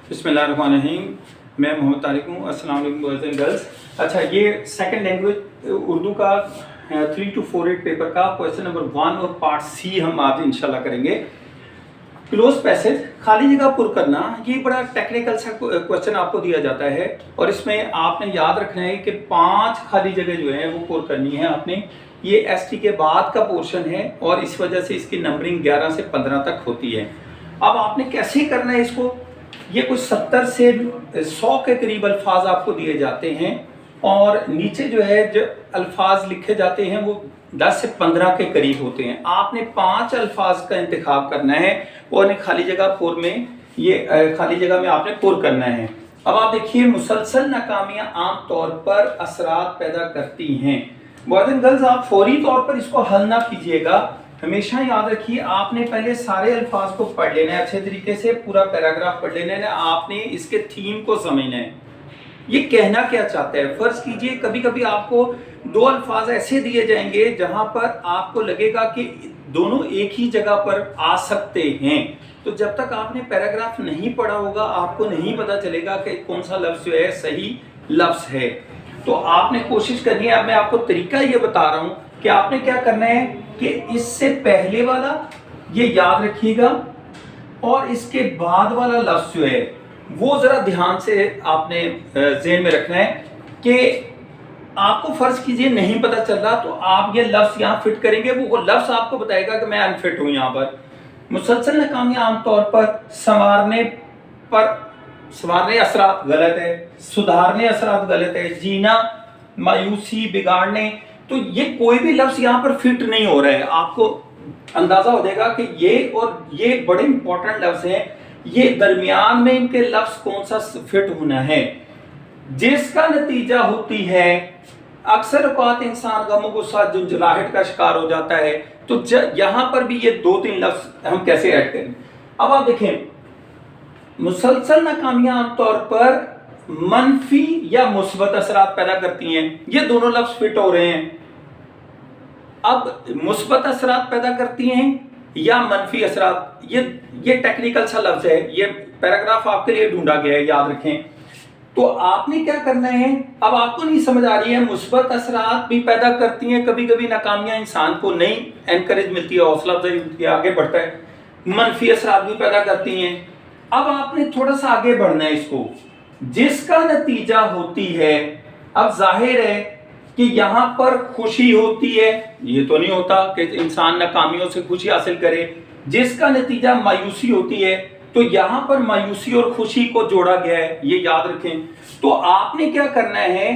बिस्मिल्लाहिर्रहमानिर्रहीम। मैं मोहम्मद तारिक हूँ। अस्सलाम वालेकुम बॉयज़ एंड गर्ल्स। अच्छा, ये सेकंड लैंग्वेज उर्दू का 3 to 4 पेपर का क्वेश्चन नंबर 1 और पार्ट सी हम आज इंशाल्लाह करेंगे। क्लोज पैसेज, खाली जगह पुर करना, ये बड़ा टेक्निकल सा क्वेश्चन आपको दिया जाता है और इसमें आपने याद रखना है कि 5 खाली जगह जो है वो पुर करनी है आपने। ये एसटी के बाद का पोर्शन है और इस वजह से इसकी नंबरिंग 11 से 15 तक होती है। अब आपने कैसे करना है इसको, ये कुछ 70 से 100 के करीब अल्फाज आपको दिए जाते हैं और नीचे जो है जो अल्फाज लिखे जाते हैं वो 10 से 15 के करीब होते हैं। आपने 5 अल्फाज का इंतखाब करना है और खाली जगह पुर में ये खाली जगह में आपने पुर करना है। अब आप देखिए, मुसलसल नाकामियां आम तौर पर असरात पैदा करती हैं। बॉयज एंड गर्ल्स, आप फौरी तौर पर इसको हल ना कीजिएगा, हमेशा याद रखिए आपने पहले सारे अल्फाज को पढ़ लेना है, अच्छे तरीके से पूरा पैराग्राफ पढ़ लेना है। आपने इसके थीम को समझना है, ये कहना क्या चाहता है। फर्ज कीजिए कभी कभी आपको 2 अल्फाज ऐसे दिए जाएंगे जहां पर आपको लगेगा कि दोनों एक ही जगह पर आ सकते हैं, तो जब तक आपने पैराग्राफ नहीं पढ़ा होगा आपको नहीं पता चलेगा कि कौन सा लफ्ज जो है सही लफ्ज है। तो आपने कोशिश करनी है, अब मैं आपको तरीका ये बता रहा हूं कि आपने क्या करना है कि इससे पहले वाला ये याद रखिएगा और इसके बाद वाला लफ्ज जो है वो जरा ध्यान से आपने ज़हन में रखना है कि आपको फर्ज कीजिए नहीं पता चल रहा तो आप ये लफ्ज यहाँ फिट करेंगे, वो लफ्ज आपको बताएगा कि मैं अनफिट हूँ यहाँ पर। मुसलसल नाकामियां आमतौर पर संवारने असरात गलत है, सुधारने असरात गलत है, जीना, मायूसी, बिगाड़ने, तो ये कोई भी लफ्ज यहाँ पर फिट नहीं हो रहा है। आपको अंदाजा हो जाएगा कि ये और ये बड़े इंपॉर्टेंट लफ्ज हैं, ये दरमियान में इनके लफ्ज कौन सा फिट होना है, जिसका नतीजा होती है अक्सर औकात इंसान गमो गुस्सा झुंझलाहट का शिकार हो जाता है। तो यहां पर भी ये 2-3 लफ्ज हम कैसे ऐड करें। अब आप देखें, मुसलसल नाकामियां आमतौर पर मनफी या मुस्बत असरात पैदा करती हैं, ये दोनों लफ्ज फिट हो रहे हैं। अब मुस्बत असरात पैदा करती हैं या मनफी असरात, ये टेक्निकल सा लफ्ज है, ये पैराग्राफ आपके लिए ढूंढा गया है, याद रखें। तो आपने क्या करना है, अब आपको नहीं समझ आ रही है, मुस्बत असरात भी पैदा करती हैं, कभी कभी नाकामियां इंसान को नई एनकरेज मिलती है, हौसला अफजाई मिलती है, आगे बढ़ता है। मनफी असरात भी पैदा करती हैं। अब आपने थोड़ा सा आगे बढ़ना है इसको, जिसका नतीजा होती है, अब जाहिर है कि यहाँ पर खुशी होती है, ये तो नहीं होता कि इंसान नाकामियों से खुशी हासिल करे, जिसका नतीजा मायूसी होती है, तो यहाँ पर मायूसी और खुशी को जोड़ा गया है, ये याद रखें। तो आपने क्या करना है,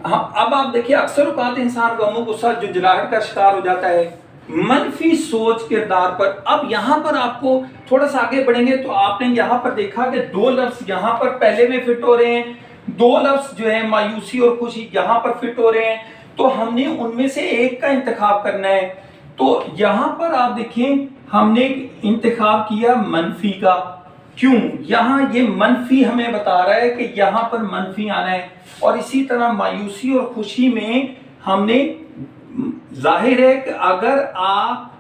अब आप देखिए अक्सर औकात इंसान गमो गुस्सा झुंझलाहट का शिकार हो जाता है, मनफी सोच किरदार पर। अब यहाँ पर आपको थोड़ा सा आगे बढ़ेंगे तो आपने यहाँ पर देखा कि 2 लफ्ज यहाँ पर पहले में फिट हो रहे हैं, 2 लफ्ज जो है मायूसी और खुशी यहाँ पर फिट हो रहे हैं, तो हमने उनमें से एक का इंतखाब करना है। तो यहाँ पर आप देखें हमने इंतखाब किया मनफी का, क्यों, यहाँ ये मनफी हमें बता रहा है कि यहाँ पर मनफी आना है, और इसी तरह मायूसी और खुशी में हमने, जाहिर है कि अगर आप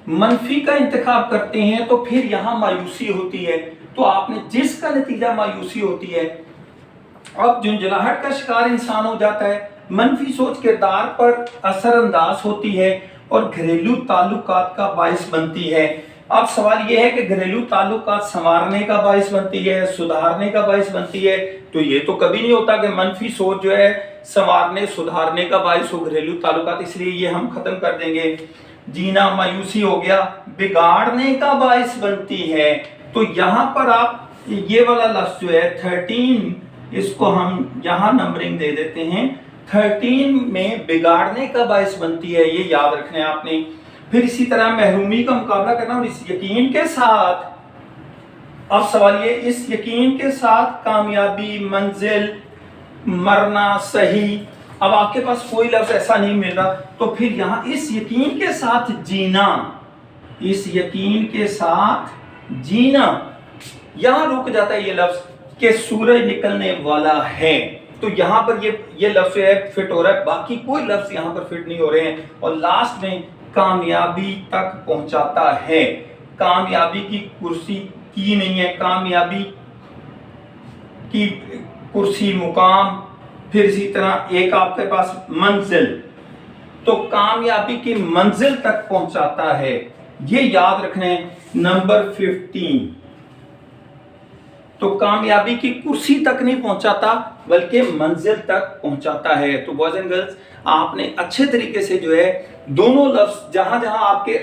मनफी का इंतखाब करते हैं तो फिर यहाँ मायूसी होती है, तो आपने जिसका नतीजा मायूसी होती है, अब झुंझलाहट का शिकार इंसान हो जाता है, मनफी सोच किरदार पर असरअंदाज होती है और घरेलू ताल्लुकात का बाइस बनती है। अब सवाल यह है कि घरेलू ताल्लुकात संवारने का बाइस बनती है, सुधारने का बाइस बनती है, तो ये तो कभी नहीं होता कि मनफी सोच जो है संवारने सुधारने का बाइस हो घरेलू ताल्लुकात, इसलिए ये हम खत्म कर देंगे। जीना मायूसी हो गया, बिगाड़ने का बाइस बनती है, तो यहाँ पर आप ये वाला लफ्ज जो है 13, इसको हम यहाँ नंबरिंग दे देते हैं, 13 में बिगाड़ने का बाइस बनती है, ये याद रखना है आपने। फिर इसी तरह महरूमी का मुकाबला करना और इस यकीन के साथ, अब सवाल ये, इस यकीन के साथ कामयाबी, मंजिल, मरना, सही, अब आपके पास कोई लफ्ज ऐसा नहीं मिल रहा, तो फिर यहाँ इस यकीन के साथ जीना, इस यकीन के साथ जीना, यहाँ रुक जाता है ये लफ्ज कि सूरज निकलने वाला है, तो यहाँ पर ये लफ्ज है फिट हो रहा है, बाकी कोई लफ्ज यहाँ पर फिट नहीं हो रहे हैं। और लास्ट में कामयाबी तक पहुंचाता है, कामयाबी की कुर्सी की नहीं है, कामयाबी की कुर्सी मुकाम, फिर इसी तरह एक आपके पास मंजिल, तो कामयाबी की मंजिल तक पहुंचाता है, ये याद रखने। नंबर 15, तो कामयाबी की कुर्सी तक नहीं पहुंचाता बल्कि मंजिल तक पहुंचाता है। तो बॉयज एंड गर्ल्स, आपने अच्छे तरीके से जो है दोनों लफ्ज जहां जहां आपके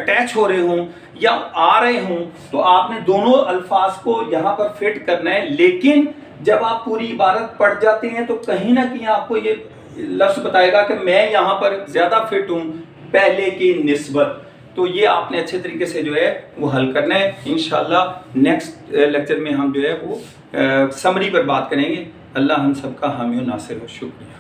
अटैच हो रहे हों या आ रहे हों, तो आपने दोनों अल्फाज को यहां पर फिट करना है। लेकिन जब आप पूरी इबारत पढ़ जाते हैं तो कहीं ना कहीं आपको ये लफ्ज बताएगा कि मैं यहां पर ज्यादा फिट हूं पहले की निस्बत। तो ये आपने अच्छे तरीके से जो है वो हल करना है। इंशाल्लाह नेक्स्ट लेक्चर में हम जो है वो समरी पर बात करेंगे। अल्लाह हम सबका हामी और नासिर हो। शुक्रिया।